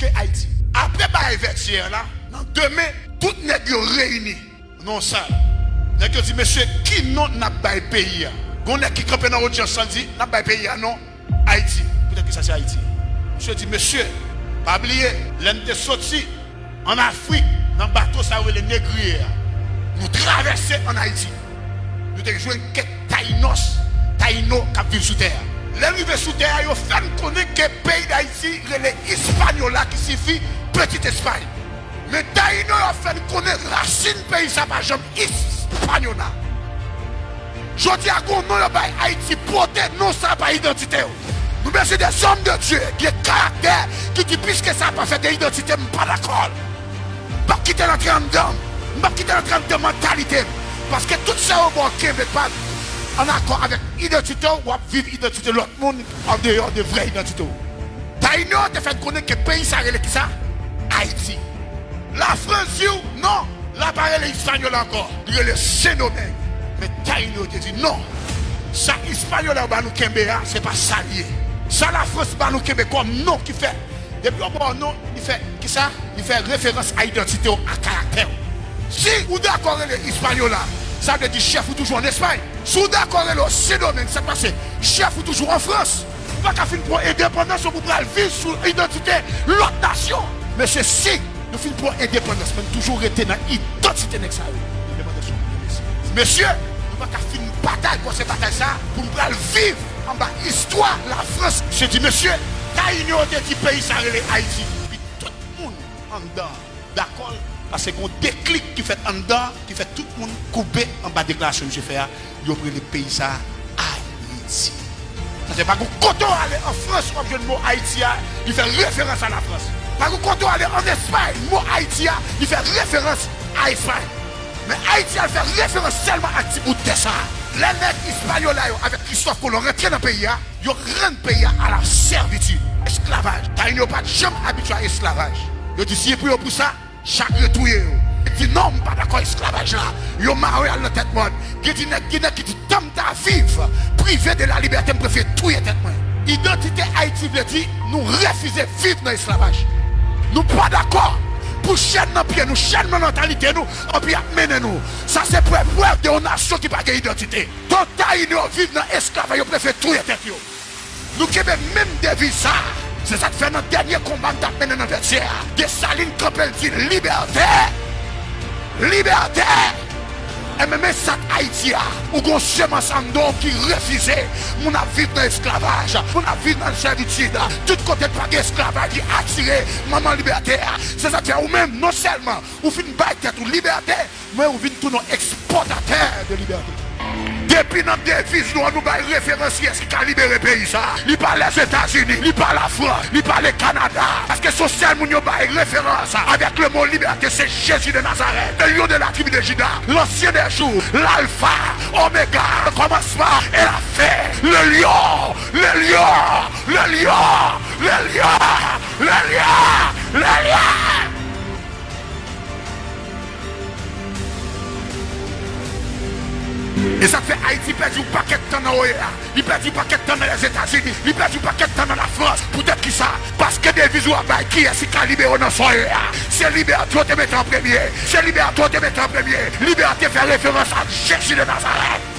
quitter Haïti. Après bail vestiaire là, demain, tout nèg réunis. Non ça. Nèg dit monsieur, qui non n'a pas pays? Gon nèg qui campe dans audience dit n'a pas pays non Haïti. Peut-être que ça c'est Haïti. Monsieur dit monsieur, pas oublier, l'un de sorti en Afrique dans bateau ça les négriers. Nous traverser en Haïti. Nous avons joué une quête taïno qui vivent sous terre. Les arrivés sous terre, ils fait connaître que le pays d'Haïti, les Espagnols qui signifie petite Espagne. Mais taïno a fait connaître la racine pays, ça va jamais Espagnol. Je dis à qu'on non Haïti porté non ça pas identité. Nous sommes des hommes de Dieu qui ont caractère, qui disent puisque ça n'a pas fait d'identité, je ne suis pas d'accord. Je ne vais pas quitter l'entrée en dedans. Je ne vais pas quitter l'entrée de mentalité. Parce que tout ça au bon qui n'est pas en accord avec l'identité ou vivre l'identité de l'autre monde en dehors de vraie identité. Taïno te fait connaître que le pays ça qui ça Haïti. La France, non, là pareil les Espagnols encore. Il y a le phénomène. Mais Taïno te dit non. Ça Espagnol là nous Kembéa, c'est pas ça lié. Ça la France ba nous Kembé comme non qui fait. Depuis au bon non, il fait qui ça? Il fait référence à l'identité à caractère. Si vous d'accord avec les Espagnols là, ça veut dire chef ou toujours en Espagne. Si vous d'accord avec le Sédomen, ça passe chef ou toujours en France. Vous pas qu'à finir pour indépendance pour vivre sous l'identité l'autre nation. Mais c'est si nous finissons pour indépendance, mais toujours rester dans l'identité nexa. Monsieur, nous pas qu'à finir bataille pour cette bataille ça pour nous vivre en bas histoire la France. Je dis monsieur, t'as ignoré du pays ça relève Haïti. Puis tout le monde en dedans, d'accord? Parce qu'on déclic qui fait en dedans, qui fait tout le monde couper en bas de déclaration que je fais, il a pris le pays ça Haïti. Ça c'est pas que quand on aller en France, comme je le mot Haïti, il fait référence à la France. Pas que quand on aller en Espagne, le mot Haïti, il fait référence à l'Espagne. Mais Haïti a fait référence seulement à Djibouti. Les nègres espagnols avec Christophe Colomb rentrent dans le pays, ils rendent le pays à la servitude, esclavage. Ils n'ont pas jamais habitué à l'esclavage. Ils disent si pour ça, chaque retour. Ils disent non, je ne suis pas d'accord avec l'esclavage là. Ils ont marre à la tête monde. Ils disent qui dit tant à vivre, privé de la liberté, je préfère tout tête monde. Identité Haïti veut dire nous refusons de vivre dans l'esclavage. Nous ne sommes pas d'accord. Pour chaîne dans pied, nous chaîne dans mentalité, nous, on peut mener nous. Ça c'est preuve de une nation qui n'a pas d'identité. Tant qu'ils vivent dans l'esclavage, ils préfèrent tout tête. Nous qui avons même des ça. C'est ça qui fait notre dernier combat que nous avons mené dans notre terre. Des salines Campbell dit liberté. Liberté. Et même ça Haïti, où on semence en don qui refusait, on a vécu dans l'esclavage, on a vécu dans la servitude, tout côté de l'esclavage qui a attiré maman liberté. C'est ça qui fait ou même non seulement vous finissez par être liberté, mais vous venez tous nos exportateurs de liberté. Depuis notre devise, nous avons référencier ce qui a libéré le pays. Il parle les États-Unis, il parle la France, il parle le Canada. Parce que ce seul nous avons référence avec le mot liberté, c'est Jésus de Nazareth, le lion de la tribu de Juda, l'ancien des jours, l'alpha, oméga, le commencement et la fin, le lion, le lion, le lion, le lion, le lion, le lion. Et ça fait Haïti perd du paquet de temps dans l'OEA, il perd du paquet de temps dans les États-Unis, il perd du paquet de temps dans la France. Peut-être qui ça? Parce que des visuels qui est si libéré dans son OEA. C'est liberté te mettre en premier. C'est liberté te mettre en premier. Liberté fait référence à Jésus de Nazareth.